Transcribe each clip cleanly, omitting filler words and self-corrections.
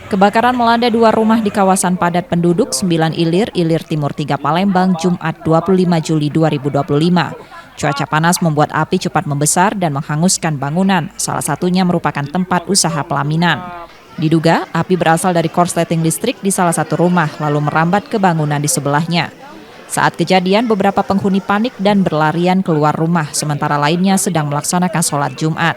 Kebakaran melanda 2 rumah di kawasan padat penduduk 9 Ilir, Ilir Timur 3 Palembang, Jumat 25 Juli 2025. Cuaca panas membuat api cepat membesar dan menghanguskan bangunan, salah satunya merupakan tempat usaha pelaminan. Diduga, api berasal dari korsleting listrik di salah satu rumah, lalu merambat ke bangunan di sebelahnya. Saat kejadian, beberapa penghuni panik dan berlarian keluar rumah, sementara lainnya sedang melaksanakan sholat Jumat.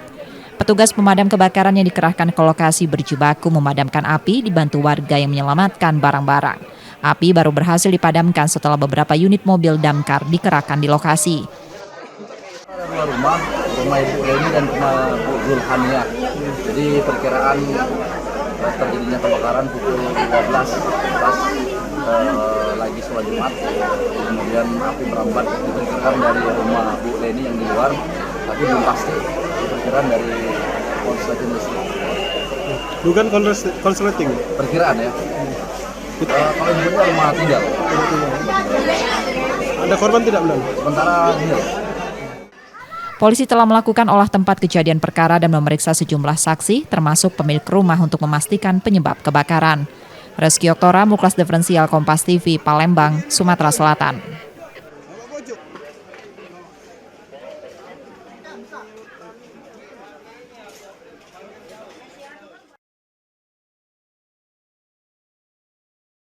Petugas pemadam kebakaran yang dikerahkan ke lokasi berjibaku memadamkan api dibantu warga yang menyelamatkan barang-barang. Api baru berhasil dipadamkan setelah beberapa unit mobil damkar dikerahkan di lokasi. Rumah Ibu Leni dan rumah Bu Zulhania. Jadi perkiraan terjadinya kebakaran pukul 12 lagi sholat Jumat. Kemudian api merambat diperkirakan dari rumah Bu Leni yang di luar, tapi belum pasti perkiraan dari korsleting listrik. Bukan korsleting? Perkiraan ya. Kalau ibunya rumah tinggal. Ada korban tidak belum? Sementara nil. Polisi telah melakukan olah tempat kejadian perkara dan memeriksa sejumlah saksi, termasuk pemilik rumah untuk memastikan penyebab kebakaran. Reski Oktora, Muklas Diferensial Kompas TV, Palembang, Sumatera Selatan.